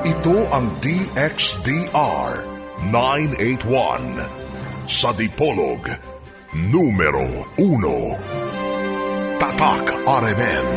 Ito ang DXDR 981 sa Dipolog, numero 1. Tatak RMN.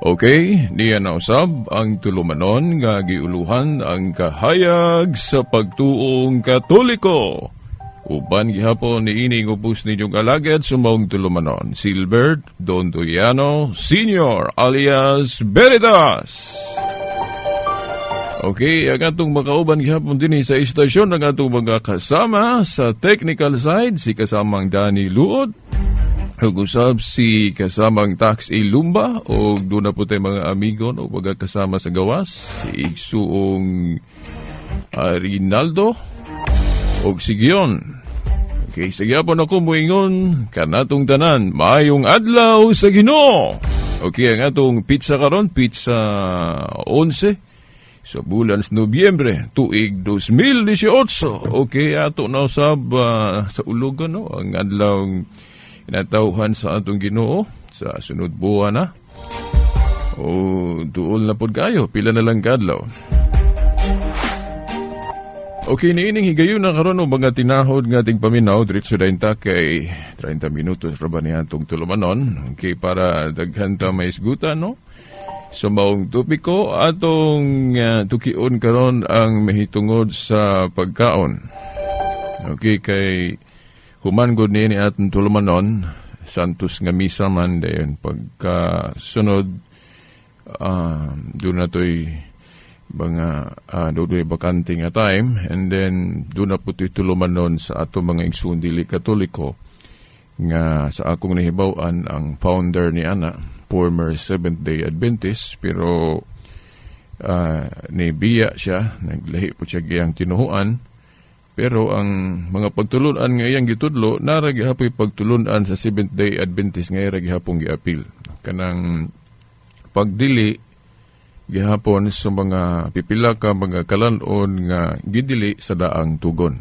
Okay, niya na usab ang tulumanon nga giuluhan ang kahayag sa pagtuong Katoliko. Uban gihapon ni ining ubos ninyong alagad sumawang tulumanon, Silbert Don Doyano Sr. alias Veritas. Okay, ang atong makauban gihapon din sa istasyon ang atong mga kasama sa technical side, si kasamang Danny Luod, ug-usab si kasamang Tax Ilumba o doon na po tayo mga amigon o magkasama sa gawas, si Igsuong Rinaldo o si Gion. Okay, sige po na kumuingon kanatong tanan, maayong adlaw sa Ginoo. Okay, ang atong pizza karon, pizza 11 sa bulan sa Nobyembre, tuig 2018. Okay, ato na usab sa ulogan, no? Ang adlaw inatawhan sa atong Ginoo sa sunod buwan na. O duol na pod kayo, pila na lang kadlaw. Okay, niining higayon na karon o mga tinahod ng ating paminaw, diretso dahin ta kay 30 minutos ra ba niya itong tulumanon. Okay, para daghan ta may isgutan, no? Sa maong topiko, atong tukion karon ang mahitungod sa pagkaon. Okay, kay human gud ni atong tulumanon, Santos nga misa man dayon pagkasunod doon na to'y mga doon bakante nga time, and then doon na po to'y tulumanon sa ato mga igsoon-dili Katoliko nga sa akong nahibawan ang founder ni ana, former Seventh-day Adventist, pero nibiya siya, naglahi po siya giyang tinuhuan. Pero ang mga pagtulunan nga iyang gitudlo, nara gihapoy pagtulunan sa Seventh-day Adventist nga iyang gihapong giapil. Kanang pagdili gihapon sa mga pipila ka mga kalanon nga gidili sa daang tugon.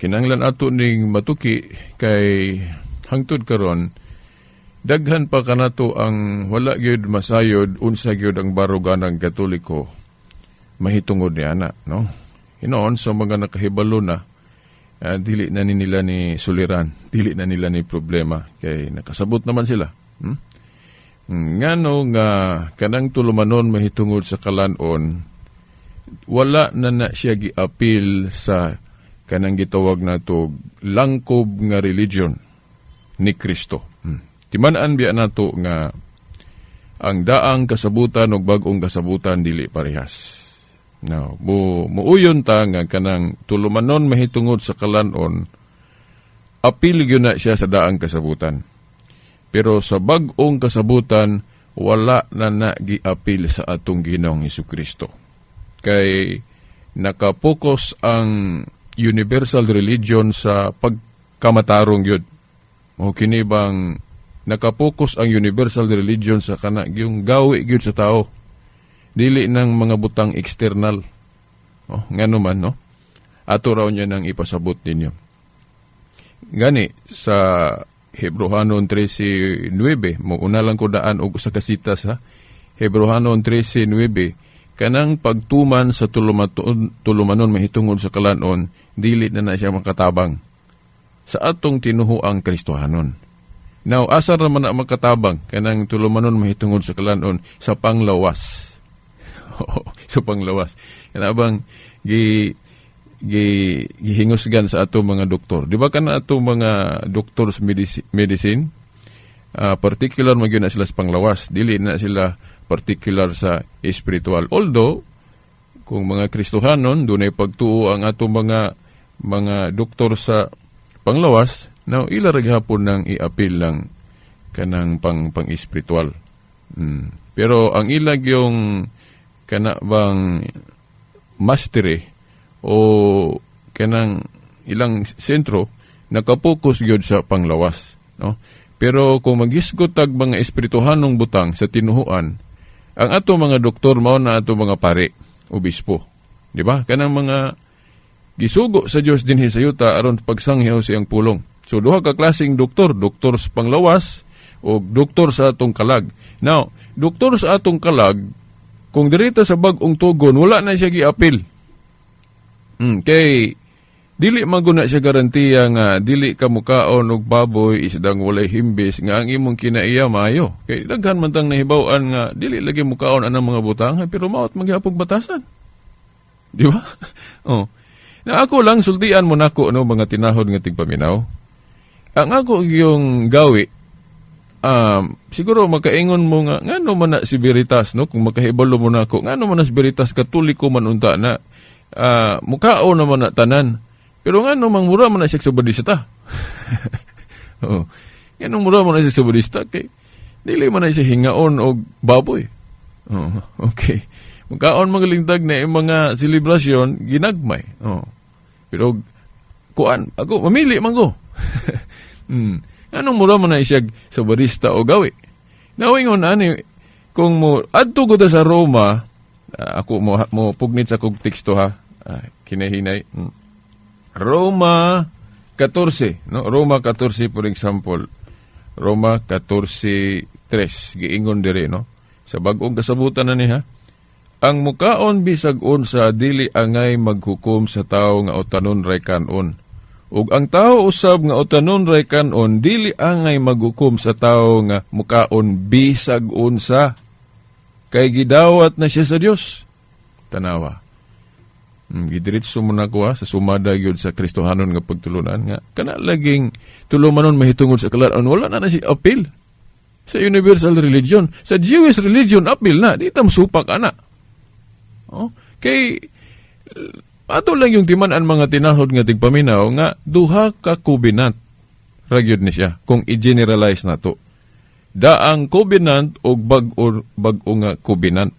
Kinahanglan ato ning matuki kay hangtod karon, daghan pa kanato ang wala gyud masayod unsa gyud ang baruganang Katoliko mahitungod ni ana, no? Hinoon sa mga nakahibalo na, dili na nila ni suliran, dili na nila ni problema, kay nakasabot naman sila. Ngano nga kanang tulumanon mahitungod sa kalanon, wala na siya giapil sa kanang gitawag nato langkob nga religion ni Kristo. Timan-an biya nato nga ang daang kasabutan ug bag-ong kasabutan dili parehas. Now, muuyon ta nga kanang tulumanon mahitungod sa kalanon, apil yun na siya sa daang kasabutan. Pero sa bag-ong kasabutan, wala na giapil sa atong Ginoong Hesukristo. Kay nakapokus ang universal religion sa pagkamatarong yun. O kinibang nakapokus ang universal religion sa yung gawi yun sa tao. Dili ng mga butang external. Nga naman, no? Ato raw niya nang ipasabot ninyo. Gani, sa Hebrehanon 13:9, mo una lang ko daan og usa ka sitas ha. Hebrehanon 13:9, kanang pagtuman sa tulumanon mahitungod sa kalanon, dili na siya makatabang sa atong tinuhuang Kristohanon. Now, asa naman na makatabang kanang tulumanon mahitungod sa kalanon? Sa panglawas. Sa panglawas. Kanabang gihingusgan sa ato mga doktor. Di ba kana ato mga doktor sa medicine? Particular magyud na sila sa panglawas. Dili na sila particular sa espiritual. Although, kung mga Kristohanon, doon ay pagtuo ang ato mga doktor sa panglawas, now ilarag hapon nang i-appeal lang kanang pang-espiritual. Pero ang ilag yung kanabang mastery o kanang ilang sentro nakapokus gyud sa panglawas, no? Pero kung magisgot tag mga espirituhanong butang sa tinuhuan, ang ato mga doktor mao na ato mga pare, obispo, di ba? Kanang mga gisugo sa Dios dinhi sa yuta aron pagsangyaw siyang pulong. So duha ka klaseng doktor sa panglawas o doktor sa atong kalag. Now, doktor sa atong kalag, kung direta sa bag-ong tugon, wala na siya gi-appeal. Kay dili maguna siya garantiya nga dili ka mukaon og baboy isdang walay himbis nga ang imong kinaiya maayo. Kay daghan man tang nahibaw-an nga dili lagi mukaon anang mga butang pero maot magyapog batasan. Di ba? Oh. Na ako lang sultian mo nako no mga tinahod nga tigpaminaw. Ang ako yung gawi siguro makaingon mo nga ngano man na si Veritas no kung makahibalo mo nako ngano man na si Veritas katulik ko man unta na mukao naman na tanan. Pero nga namang mura man na siya sa budista. Oo. Yan ang mura man na siya sa budista. Kay, dili man na siya hingaon o baboy. Oo. Okay. Mukhaon magalingtag na yung mga selebrasyon, ginagmay. Oo. Pero, kuan, ako, mamili man ko. Anong mura man na siya sa budista o gawi? Nawingon, kung mo, adto ko sa Roma, ako mo pugnit sa kong teksto ha, kinahinay. Roma 14, no? Roma 14 for example. Roma 14:3 giingon diri no. Sa bag-ong kasabutan na niya, ang mukaon bisag unsa dili angay maghukom sa tawo nga utanon ray kanon. Ug ang tawo usab nga utanon ray kanon dili angay maghukom sa tawo nga mukaon bisag unsa. Kay gidawat na siya sa Dios. Tanawa. Gidiritso mo na ko sa sumada yun sa Kristohanon nga pagtulunan nga kana laging tulumanon mahitungod sa kalanon wala na si appeal sa universal religion. Sa Jewish religion appeal na di tam supak ana. Kay ato lang yung timan-an mga tinahod nga tigpaminaw nga duha ka covenant ragyod ni siya kung i-generalize na to. Daang covenant o bag-o nga covenant.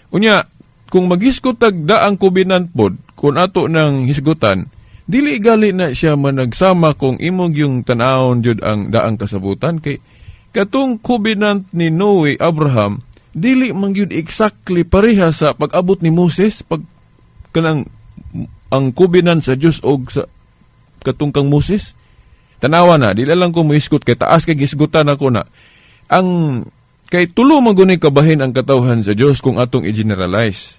Unya, kung maghisgotag daang covenant pod, kung ato ng hisgutan, dili gali na siya managsama kung imong yung tanawon jud ang daang kasabutan. Kay katong covenant ni Noe, Abraham, dili man gyud exactly pareha sa pag-abot ni Moses, kanang ang covenant sa Dios og sa katong kang Moses. Tanawa na, dili lang ko mohisgot kay taas kay gisgutan ako na. Ang kay tulo magunay kabahin ang katawhan sa Dios kung atong i-generalize.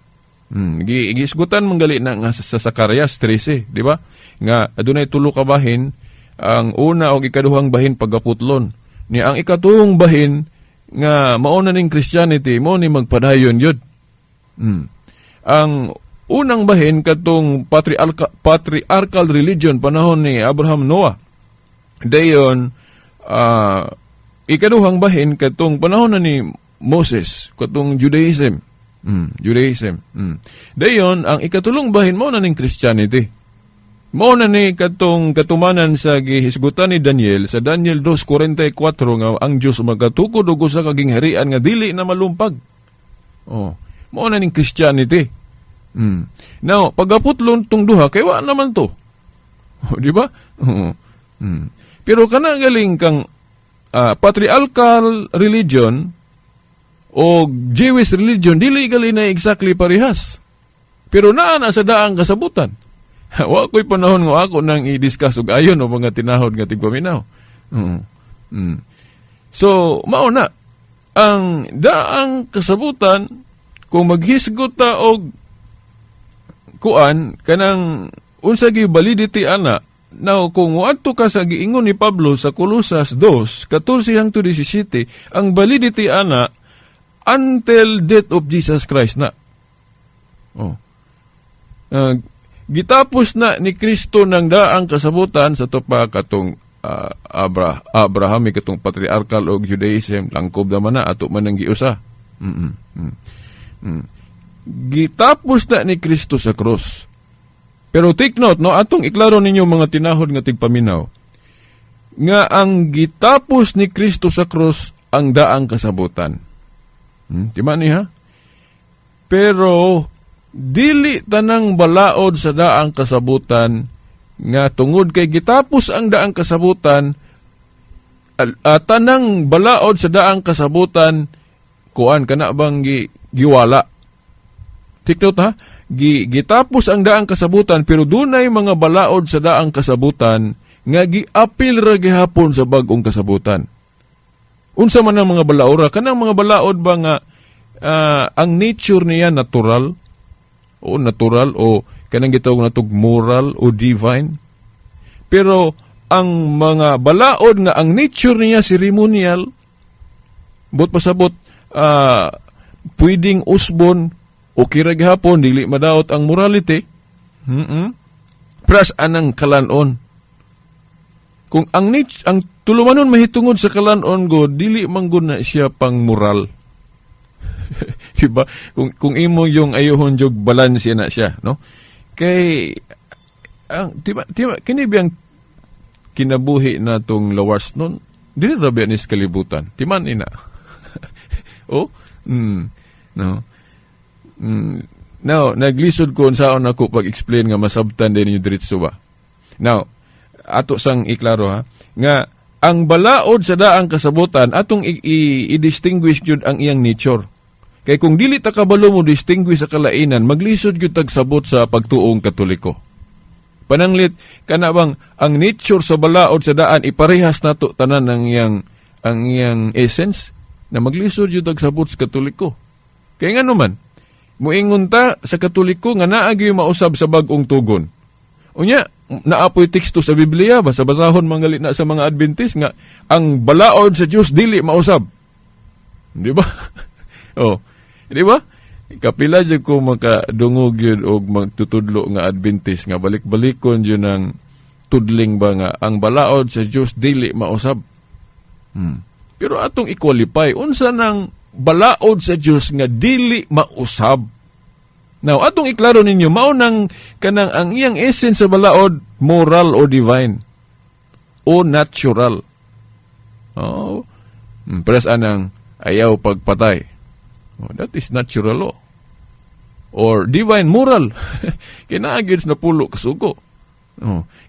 Gisgutan manggali na nga sa Zacarias 13, di ba? Nga adunay tulo kabahin, ang una og ikaduhang bahin pagaputlon. Ni ang ikatuhong bahin nga mauna ning Christianity mo ni magpadayon yun. Ang unang bahin katong patriarchal religion panahon ni Abraham Noah. Dayon ikaduhang bahin katong panahon na ni Moses katong Judaism. Dayon ang ikatulong bahin mo na ning Christianity. Mao na ni katong katumanan sa gihisgutan ni Daniel sa Daniel 2:44 nga ang Dios magatukod og usa ka gingharian nga dili na malumpag. Mao na ning Christianity. Now, pagaputlon tong duha kay wa naman to. Di ba? Pero kana galing kang patriarchal religion o Jewish religion dili gali na exactly parehas. Pero naa na sa daang kasabutan. Wa ko'y panahon nga ako nang i-discuss og ayon o mga tinahod nga tigpaminaw. So, mauna, ang daang kasabutan, kung maghisgot ta og kuan, kanang unsa gi validity ana, now, kung waadto ka sa giingon ni Pablo sa Colosas 2, 14-17, ang validity ana, until death of Jesus Christ na. Gitapos na ni Kristo ng daang kasabutan sa topa katong Abraham, katong patriarchal o Judaism, langkob naman na, ato man ang giusa. Gitapos na ni Kristo sa krus. Pero take note, no, atong iklaro ninyo mga tinahod nga tigpaminaw, nga ang gitapos ni Kristo sa krus ang daang kasabutan. Tima niya? Pero, dili tanang balaod sa daang kasabutan nga tungod kay gitapos ang daang kasabutan, tanang balaod sa daang kasabutan, kuan kana bang giwala. Take note ha? Gitapos ang daang kasabutan pero dunay mga balaod sa daang kasabutan nga giapil ra gihapon sa bag-ong kasabutan. Unsa man ang mga balaod? Kanang mga balaod ba nga ang nature niya natural o kanang gitawag natog moral o divine. Pero ang mga balaod nga ang nature niya ceremonial, but pasabot pwedeng usbon o kiraghapon dili madaot ang morality. Pras anang kalanon. Kung ang tulumanon mahitungod sa kalanon go, dili manggod na siya pang moral. Diba? Kung imo yung ayohon jog balance na siya, no? Kay tiba kini biyang kinabuhi na tong lawas nun, dili ra ba nis kalibutan. Timan ina. No. Now, naglisod ko unsaon ako pag-explain nga masabtan din yung diretso ba. Now, ato sang iklaro ha, nga ang balaod sa daang kasabutan atong i-distinguish jud ang iyang nature. Kay kung dili ta kabalo mo distinguish sa kalainan, maglisod gyud tag sabot sa pagtuong Katoliko. Pananglit kana bang ang nature sa balaod sa daan iparehas nato tanan ang iyang essence na maglisod gyud tag sabot sa Katoliko. Kay ngano man muingon ta sa Katoliko nga naa gyud mausab sa bag-ong tugon. Unya, naapoy teksto sa Biblia, basa-basahon manggali na sa mga Adventist nga ang balaod sa Dios dili mausab. Di ba? Di ba? Kapila jud ko makadungog yun o magtutudlo nga Adventist nga balik-balikon yun ang tudling ba nga ang balaod sa Dios dili mausab. Pero atong i-qualify unsa nang balaod sa Dios nga dili mausab. Now, atong iklaro ninyo, maunang kanang ang iyang essence sa balaod, moral o divine, o natural. Paras anang ayaw pagpatay. That is natural law. Or divine moral. Kinaagid na pulo kasugo.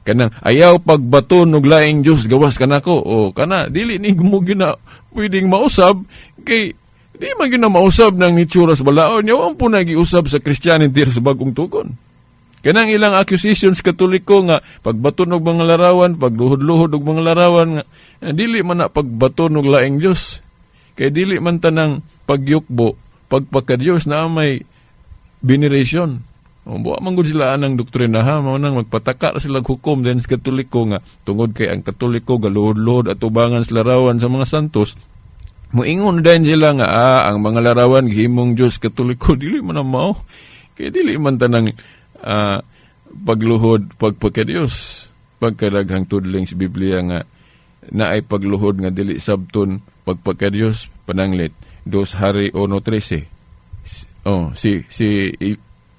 Kanang ayaw pagbaton og laing Dios gawas kanako. O kana, dili ni gumugi na pwedeng mausab, kay di man yun na mausab ng nitsura sa balaod niya. Ang po nag-iusab sa Christianity sa bagong tugon. Kanang ilang accusations Katoliko nga pagbaton og mga larawan, pagluhod-luhod og mga larawan nga dili man na pagbaton og laing Dios. Kay dili man tanang pagyukbo, pagpakadiyos na may veneration. Buwa man gud sila anang doktrina ha, mao nang magpataka sila hukom din sa Katoliko nga tungod kay ang Katoliko galuhod-luhod at ubangan sa larawan sa mga santos. Muingon din sila nga, ang mga larawan, gihimong Diyos Katoliko, dili man na mao. Kaya dili man tanang pagluhod, pagpakadiyos. Pagkadaghang tudling sa Biblia nga, na ay pagluhod nga dili sabton, pagpakadiyos, pananglit, 2 Hari 1:13.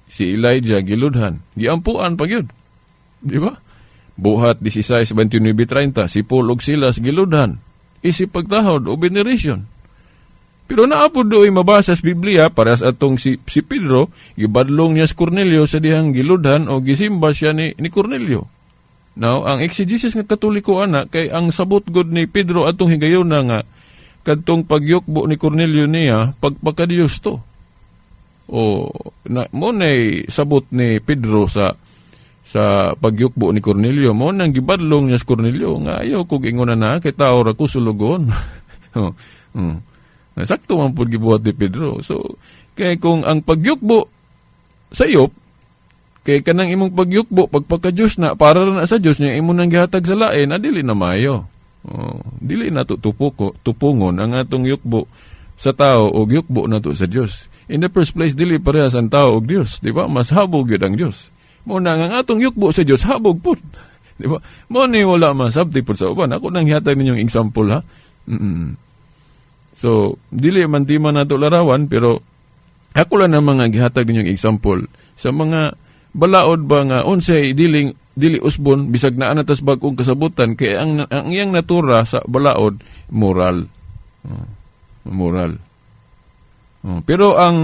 Si Elijah, giludhan. Giampuan pa yun. Di ba? Buhat 16:29-30, si Paul og Silas, giludhan. Isip pagtahod o veneration. Pero naapod do'y mabasa sa Biblia, parehas atong si Pedro, gibadlong niya si Cornelio sa dihang giludhan o gisimba siya ni Cornelio. Now, ang exegesis nga Katoliko ana, kay ang sabot god ni Pedro atong higayon na nga, kadtong pagyukbo ni Cornelio niya, pagpakadiyos to. Mo na'y sabot ni Pedro sa sa pagyukbo ni Cornelio. Mo nang gibadlong niya si Cornelio nga ayaw kog ingon na kay tao ra ko sulugon. Nasakto man pud gibuhat ni Pedro. So kay kung ang pagyukbo sayop kay kanang imong pagyukbo pagpaka-Dios na para na sa Dios nya imo nang gihatag sa lain, dili na maayo. Dili na to tupungon ang atong yukbo sa tao o yukbo na to sa Dios. In the first place, dili parehas ang tao o Dios, di ba? Mas habog yun ang Dios. Muna nga atong yukbo sa Dios, habog po. Di ba? Muna wala masabti po sa uban. Ako nang hihatag ninyong example, ha? So, dili man di man nato larawan, pero ako lang na mga gihatag ninyong example sa mga balaod ba nga unsay dili usbon bisag naa natas bag-ong kasabutan kay ang iyang natura sa balaod moral. Moral. Pero ang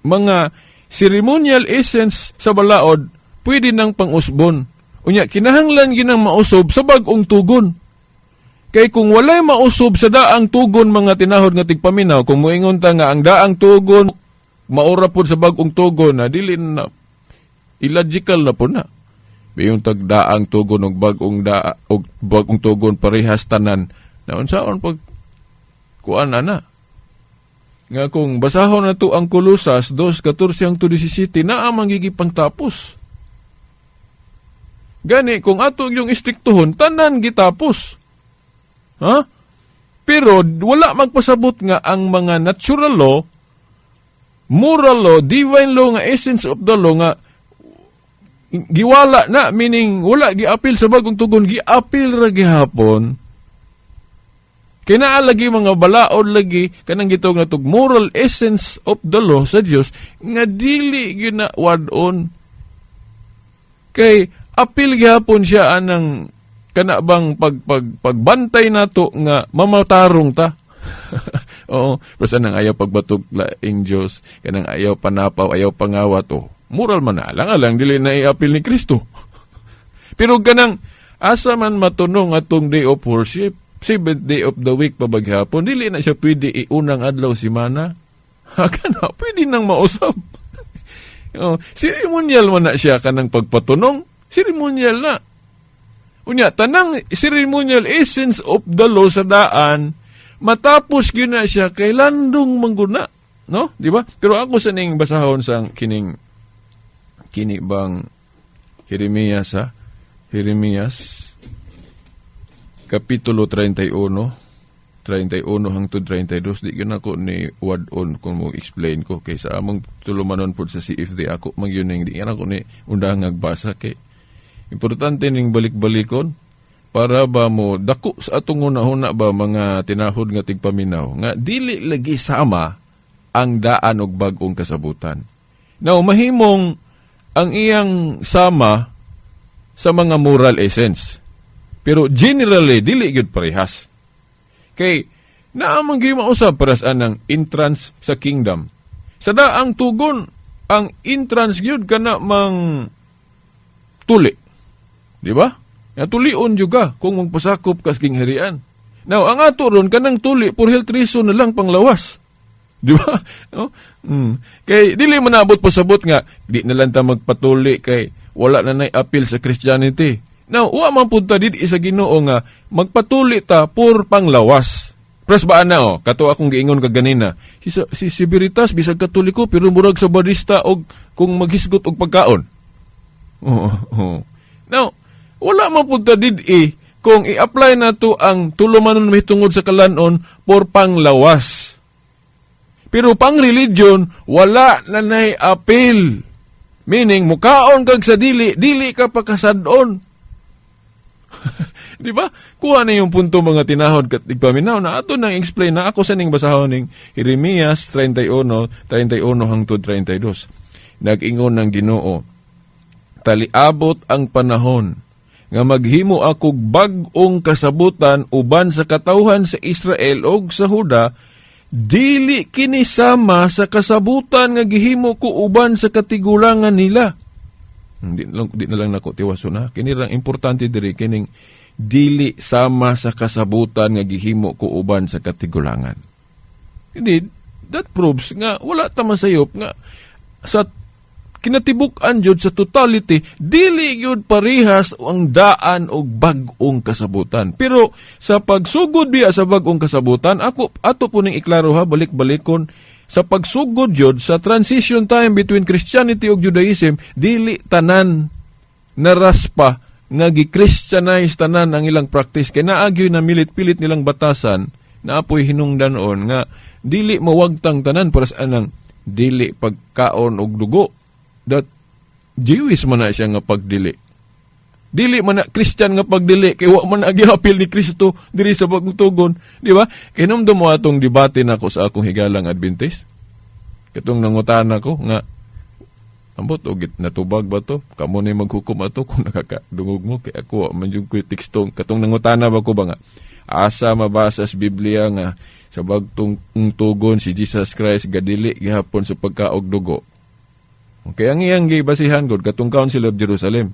mga ceremonial essence sa balaod pwede nang pang-usbon. Unya kinahanglan ginang mausob sa bag-ong tugon. Kay kung walay mausob sa daang tugon mga tinahod nga tigpaminaw, kung moingon ta nga ang daang tugon maura pod sa bag-ong tugon na dili na illogical na po na. Yung tagdaang tugon og bagong tugon parehas tanan. Na unsaon pag kuan ana? Nga kung basahon na to ang Kolosas 2:14-17 na amang gigipang tapos. Gani kung ato yung istriktuhon tanan gitapos. Ha? Pero wala magpasabot nga ang mga natural law, moral law, divine law nga essence of the law nga giwala na, meaning wala giapil sa bagong tugon, giapil ra gihapon. Kinaalagi mga balaod lagi kanang gitog na tug moral essence of the law sa Dios nga dili ginawadon. Kay apil gihapon siya anang kanabang pagbantay nato nga mamatarong ta. Oo, basta nang ayaw pagbatog laing Dios, kanang ayaw panapaw, ayaw pangawat moral man alang dili na iapil ni Kristo. Pero ganang asa man matunong atong day of worship, 7th day of the week pabaghapon, dili na siya pwede iunang adlaw simana. Kana pwede nang mausap. Ceremonial man na siya kanang pagpatunong, ceremonial na. Unya tanang ceremonial essence of the law sa daan matapos gyud na siya kay landong mangguna, no? Di ba? Pero ako sa ning basahon sang kini bang Jeremias Kapitulo 31 hangtod 32, di ko na ko ni wad-on kung mo explain ko kay sa among tulumanon po sa CFD ako magyuning di na ko ni undang agbasa kay importante ning balik-balikon para ba mo dako sa atong una-una ba mga tinahod nga tigpaminaw nga dili lagi sama ang daan og bag-ong kasabutan. Now mahimong ang iyang sama sa mga moral essence. Pero generally, dili gyud parehas. Kay, naamang gyud mausab paras anang entrance sa kingdom. Sa daang tugon, ang entrance gyud kana mang tuli. Di ba? Nga tulion juga kung magpasakop kas kingharian. Now, ang ato ron, kanang tuli, for health reason na lang panglawas. Di ba? No? Kay, dili manabot pasabot nga, di na lang ta magpatuli kay wala na appeal sa Christianity. Now, wa man punta did isa Ginoo nga magpatuli ta por panglawas. Pres ba na kato akong giingon kaganina. Si Veritas bisag katoliko pero murag sa barista og kung maghisgot og pagkaon. Now, wala man punta did kung i-apply na to ang tulumanon mahitungod sa kalanon por panglawas. Pero pang religion wala na nay appeal. Meaning mukaon kag sa dili ka pakasadon. Di ba? Kuha na yung punto mga tinahod kat igpaminaw na ato nang explain na ako sa ning basahon ning Jeremias 31 hangtod 32. Nag-ingon ng Ginoo, taliabot ang panahon nga maghimo akog bag-ong kasabutan uban sa katawhan sa Israel ug sa Huda, dili kini sama sa kasabutan nga gihimo ko uban sa katigulangan nila. Di na lang nako tiwaso na. Kini lang importante diri kining dili sama sa kasabutan nga gihimo ko uban sa katigulangan. Indeed, that proves nga wala ta masayop nga sa kinatibuk-an jud sa totality, dili yun parihas ang daan og bag-ong kasabutan. Pero sa pagsugod biya sa bag-ong kasabutan, ato po ning iklaro ha, balik-balikon, sa pagsugod yun, sa transition time between Christianity ug Judaism, dili tanan naraspa nga gi-Christianize tanan ang ilang practice. Kaya naagyo na milit-pilit nilang batasan na apoy hinungdanon nga dili mawagtang tanan para sa anang dili pagkaon og dugo. That Jewish man na siya nga pagdili. Dili man na Christian nga pagdili kay wa man agihapil ni Kristo diri sa pagtugon, di ba? Kay numdum mo atong debate nako sa akong higalang Adventist. Katong nangutana ko nga ambot og natubag ba to? Kamo ni maghukom ato kung nakakadungog mo kay ako man jud ko tekstong katong nangutana ba ko ba nga asa mabasa sa Biblia nga sa bagtong tugon si Jesus Christ gadili gihapon sa pagkaog dugo. Okay, ang iyang gibasihan gud katong Council of Jerusalem.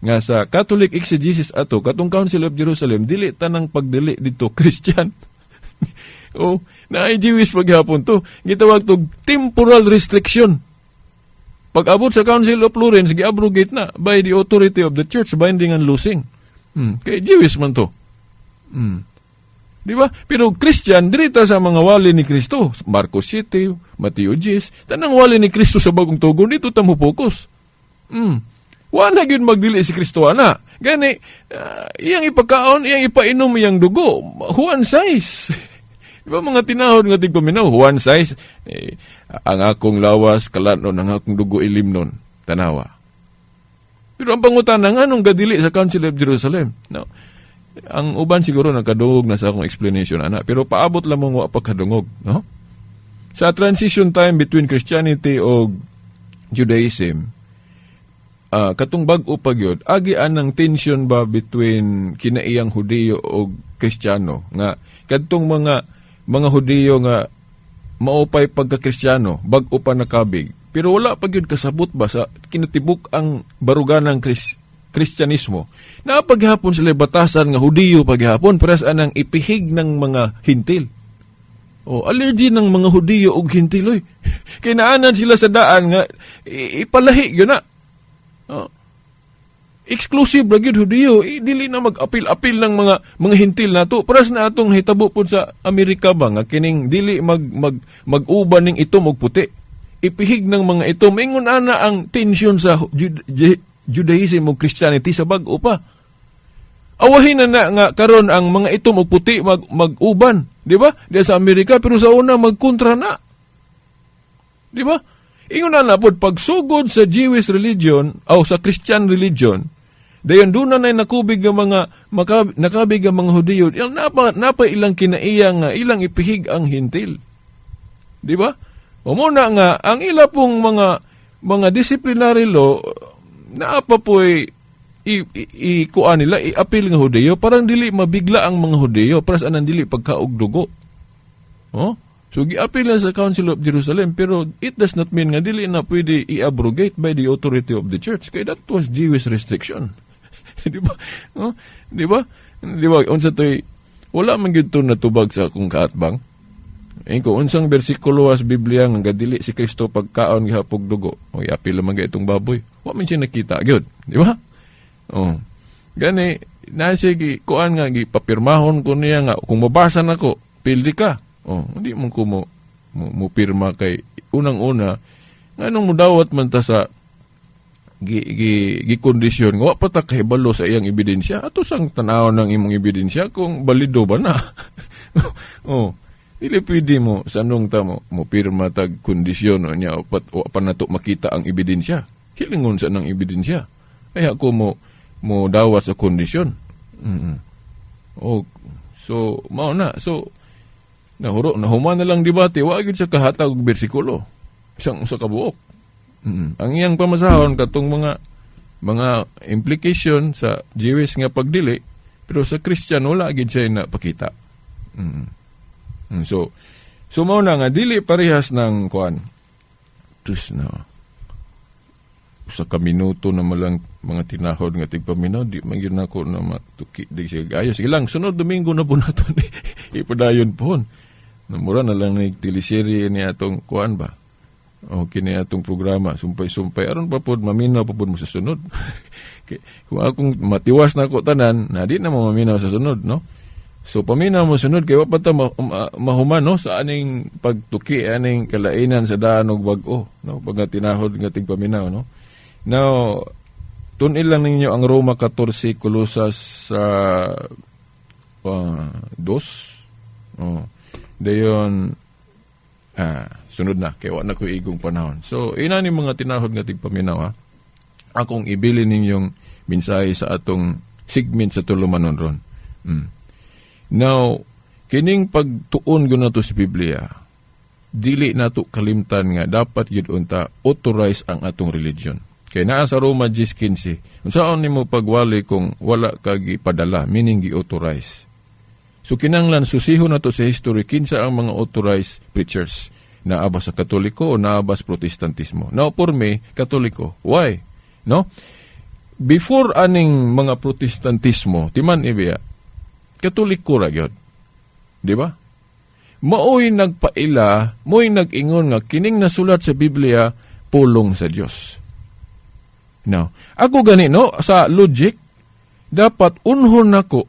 Nga sa Catholic exegesis ato, katong Council of Jerusalem, dili tanang pagdili dito Christian. O, naay Jewish paghapon to. Gitawag to temporal restriction. Pag-abot sa Council of Florence, gi-abrogate na by the authority of the church, binding and loosing. Kay Jewish man to. Di ba? Pero Christian, dirita sa mga wali ni Kristo. Marcos 7, Mateo 10, tanang wali ni Kristo sa bagong tugon, dito tamo focus. Wala yun magdili si Kristo, ana. Gani, iyang ipakaon, iyang ipainom iyang dugo. One size. Di ba mga tinahod nga tigpaminaw? One size. Ang akong lawas, kalanon, ang akong dugo ilimnon. Tanawa. Pero ang pangutanang, anong gadili sa Council of Jerusalem? No. Ang uban siguro nagkadungog na sa akong explanation, ana. Pero paabot lamang wa pagkadungog. No? Sa transition time between Christianity o Judaism, katong bag-o pag yun, agian ng tension ba between kinaiyang Hudiyo o Kristiyano? Nga, katong mga Hudiyo nga maupay pagka-Kristiyano, bag-o pa nakabig. Pero wala pag yun kasabot ba sa kinatibuk ang barugan ng Kristyanismo. Na paghapon sila batasan nga Hudiyo paghapon, paras anang ipihig ng mga hintil. O, allergy ng mga Hudiyo o hintil, oy. Kinaanan sila sa daan nga, ipalahi yun na. Exclusive ra gyud Hudiyo, dili na mag-apil-apil ng mga hintil nato. Paras na atong hitabo pud sa Amerika ba nga kining dili mag-uban ning itom og puti. Ipihig ng mga itom ingon ana ang tension sa Judaism ug Christianity sa bag-o pa. Awahin na nga karon ang mga itom og puti mag-uban, di ba? Di sa Amerika pero sa una magkontra na. Di ba? Ingon na po, pagsugod sa Jewish religion o sa Christian religion, dayon doon na nakubig ang nakabig ang mga Hudiyo, napa ilang kinaiyang ilang ipihig ang hintil. Di ba? O muna nga, ang ila pong mga disciplinary law, naapa po ikuan nila, i-appeal ng Hudiyo, parang dili mabigla ang mga Hudiyo, paras anang dili pagkaugdugo. Oh? So, gi-appeal na sa Council of Jerusalem, pero it does not mean nga dili na pwede i-abrogate by the authority of the church. Kaya that was Jewish restriction. Di ba? No? Di ba? Di ba? Unsa to'y, wala man yun to natubag sa akong kaatbang. Ko, unsang bersikulo as Biblia nga gadili si Kristo pagkaon gihapog dugo. O, i-appeal naman itong baboy. Wa man siya nakita. Yun. Di ba? O. Gani, nasa kuan nga, papirmahon ko niya nga, kung mabasa na ko, pildi ka. Oh, hindi mo ko mo pirma kay unang-una nganong mo dawat man ta sa gi-kondisyon nga wa pa ta kahibalo sa iyang ebidensya ato sang tanaw ng imong ebidensya kung balido ba na. Oh, dili pwede mo sanong ta mo pirma tag kondisyon o nya o pa nato makita ang ebidensya. Hilingon sa nang ebidensya. Ay ako mo dawat sa kondisyon. Oh, so mao na. So nahuman na lang debate, wag yun sa kahatag og bersikulo. Isang usa ka buok. Ang iyang pamasahon katong mga implication sa Jewish nga pagdili, pero sa Christian wala gid siya napakita. So mao na nga dili parehas ng kuan. Tus na usa ka minuto na malang mga tinahod nga tigpaminaw, di man gyud nako na matuki di siya. Ayos sige lang, sunod Domingo na po nato ni ipadayon pohon. Namura na lang ni teleserye ni atong kuan ba? O kini atong programa, sumpay-sumpay. Aron pa pod, maminaw pa pod mo sa sunod. Kung akong matiwas na ako tanan, na di na mo maminaw sa sunod, no? So, paminaw mo sunod, kaya pa ta mahuman, no? Sa aning pagtuki, aning kalainan sa daan og bag-o, no? Pag tinahod nga tig paminaw, no? Now, tunil lang ninyo ang Roma 14, Kolosas 2. Dayon, sunod na, kaya wala na ko igong panahon. So, ina ni mga tinahod nga tigpaminaw, ha? Akong ibili ninyong mensahe sa atong segment sa tulumanon ron. Now, kining pagtuon ko na to sa Biblia, dili na to kalimtan nga dapat yun unta authorize ang atong religion. Kaya naa sa Roma 10:15, kung saan ni mo pagwali kung wala kagi padala, meaning gi-authorize. So kinanglan susihon na to sa history kinsa ang mga authorized preachers na abas sa Katoliko o na abas Protestantismo. Now for me, Katoliko. Why? No? Before aning mga Protestantismo, timan ibiya, Katoliko ra gyud. Di ba? Maoy nagpaila, mo'y nag-ingon nga kining nasulat sa Biblia pulong sa Dios. Now, ako ganino sa logic dapat unhon nako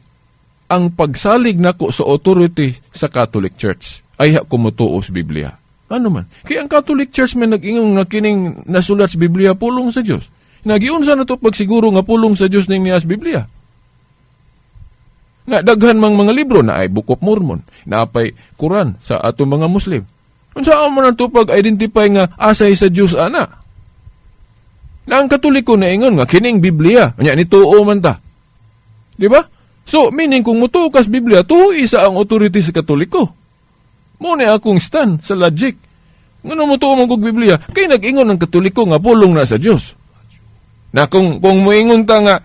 ang pagsalig nako sa authority sa Catholic Church ay kumutuo sa Biblia. Ano man? Kaya ang Catholic Church may nag-ingong nga kining nasulat sa Biblia pulong sa Dios. Nagiunsa na to pagsiguro nga pulong sa Dios ning niya sa Biblia. Nga daghan mang mga libro na ay Book of Mormon, na apay Quran sa atong mga Muslim. Unsa man to pag-identify nga asay sa Dios ana? Na ang Katoliko na ingon nga kining Biblia, nya ni tuo man ta. Di ba? So, meaning kung mutukas Biblia, tuo isa ang authority sa Katoliko. Mo ni akong stand sa logic. Ngano mutuo man kog Biblia? Kay nag-ingon ang Katoliko nga pulong na sa Dios. Na kung moingon ta nga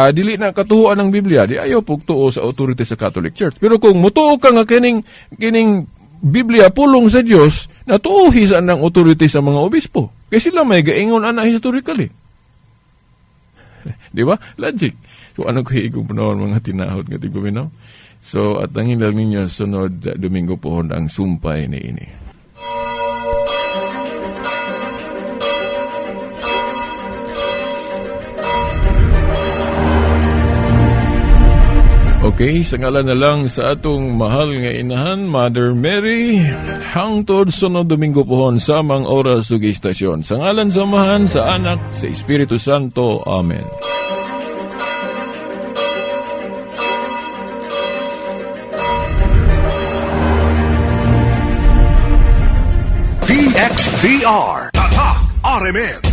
dili na katuhuan ng Biblia, di ayaw pugtuo sa authority sa Catholic Church. Pero kung mutuo ka nga kining Biblia pulong sa Dios, natuuhi sa ng authority sa mga obispo. Kaya sila may gaingon ana historically. Di ba? Logic. So ano ko higong panahon mga tinahod nga tigpaminaw? So at ang lang ninyo sunod Domingo pohon ang sumpay ni ini. Okay, sa ngalan na lang sa atong mahal nga inahan, Mother Mary, hangtod sunod Domingo pohon samang oras ug istasyon. Sa ngalan sa Amahan, sa Anak, sa Espiritu Santo. Amen. DXBR Tatak RMN